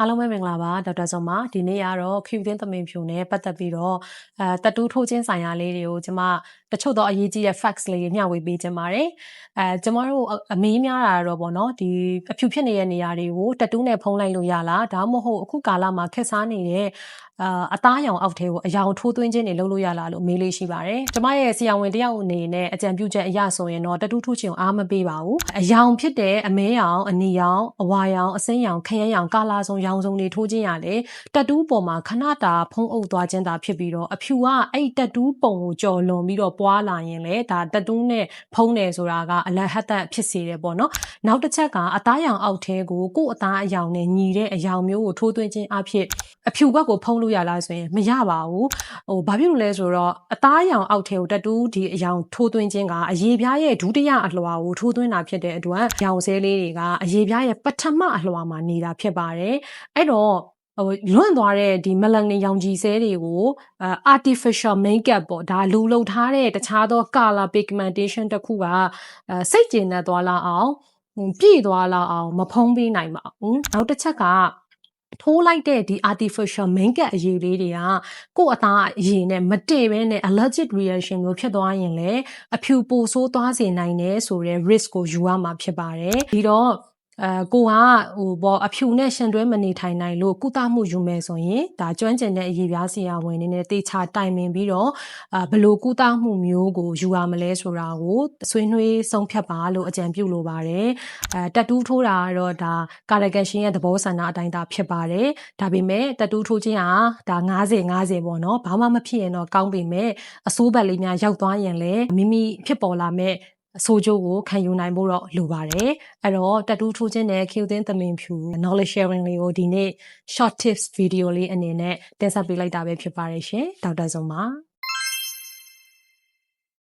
အားလုံးပဲမင်္ဂလာပါဒေါက်တာဇော်ပါဒီနေ့ကတော့ Q10 သမင်ဖြူနဲ့ပတ်သက်ပြီးတော့တက်တူးထိုးခြင်းဆိုင်ရာလေးတွေကိုကျမတချို့တော့အရေးကြီးတဲ့ facts လေးတွေမျှဝေပေးခြင်းပါတယ်ကျမတို့အမေးများတာတော့ပေါ့နော်ဒီအဖြူဖြစ်နေတဲ့နေရာတွေကိုတက်တူးနဲ့ဖုံးလိုက်လို့ရလားဒါမှမဟုတ်အခုကာလမှာခက်စားနေတဲ့အသားရောင်အောက်ထဲကိုအယောင်ထိုးသွင်းခြင်းတွေလုပ်လို့ရလားလို့မေးလေးရှိပါတယ်ကျမရဲ့ဆရာဝန်တယောက်အနေနဲ့အကြံပြုချက်အရဆိုရင်တော့တက်တူးထိုးခြင်းကိုအားမပေးပါဘူးအယောင်ဖြစ်တဲ့အမဲရောင်အနီရောင်အဝါရောင်အစိမ်းရောင်ခရမ်းရောင်ကာလာဆုံးရောင်စုံတွေထိုးခြင်းရလေတက်တူးပေါ်မှာခဏတာဖုံးအုပ်သွားခြင်းသာဖြစ်ပြီးတော့အဖြူကအဲ့တက်တူးပုံကိုကြော်လွန်ပြီးတော့ပွားလာရင်လေဒါတက်တူးနဲ့ဖုံးတယ်ဆိုတာကအလဟတ်သက်ဖြစ်စေတယ်ပေါ့နော်နောက်တစ်ချက်ကအသားရောင်အောက်ထဲကိုကိုယ့်အသားအယောင်နဲ့ညီတဲ့အယောင်မျိုးကိုထိုးသွင်းခြင်းအဖြစ်အဖြူဘက်ကိုဖုံးလို့ရလားဆိုရင်မရပါဘူးဘာဖြစ်လို့လဲဆိုတော့အသားရောင်အောက်ထဲကိုတက်တူးဒီအယောင်ထိုးသွင်းခြင်းကအရေပြားရဲ့ဒုတိယအလွှာကိုထိုးသွင်းတာဖြစ်တဲ့အတွက်ရောင်ဆဲလေးတွေကအရေပြားရဲ့ပထမအလွှာမှာနေတာဖြစ်ပါတယ်အဲ့တော့လွန့်သွားတဲ့ဒီ melanin ရောင်ခြည်ဆဲတွေကို artificial makeup ပေါ့ဒါလူလုပ်ထားတဲ့တခြားသော color pigmentation တစ်ခုကစိတ်ကျေနပ်သွားလောက်အောင်ပြည့်သွားလောက်အောင်မဖုံးပေးနိုင်ပါဘူးနောက်တစ်ချက်ကထိုးလိုက်တဲ့ဒီ artificial makeup အရည်လေးတွေကကိုယ့်အသားအရည်နဲ့မတည့်ဘဲနဲ့ allergic reaction မျိုးဖြစ်သွားရင်လည်းအဖြူပိုဆိုးသွားစေနိုင်တယ်ဆိုတဲ့ risk ကိုယူရမှာဖြစ်ပါတယ်ဒီတော့ကိုကအဖြူနဲ့ရှင်တွဲမနေထိုင်နိုင်လို့ကုသမှုယူမယ်ဆိုရင်ဒါကျွမ်းကျင်တဲ့အရေးပြားဆရာဝန်တွေနဲ့တေချာတိုင်ပင်ပြီးတော့ဘယ်လိုကုသမှုမျိုးကိုယူရမလဲဆိုတာကိုဆွေးနွေးဆုံးဖြတ်ပါလို့အကြံပြုလိုပါတယ်တက်တူးထိုးတာကတော့ဒါကာရကန်ရှင်ရဲ့သဘောဆန္ဒအတိုင်းဒါဖြစ်ပါတယ်ဒါပေမဲ့တက်တူးထိုးခြင်းဟာဒါ90ပေါ့နော်ဘာမှမဖြစ်ရင်တော့ကောင်းပေမဲ့အဆိုးဘက်လေးများရောက်သွားရင်လည်းမိမိဖြစ်ပေါ်လာမဲ့အဆိုးကျိုးကိုခံယူနိုင်ဖို့တော့လိုပါတယ်အဲ့တော့တက်တူးထိုးခြင်းနဲ့ Q10 သမင်ဖြူ knowledge sharing လေးကိုဒီနေ့ short tips video လေးအနေနဲ့တင်ဆက်ပေးလိုက်တာပဲဖြစ်ပါတယ်ရှင်ဒေါက်တာဇုံပါ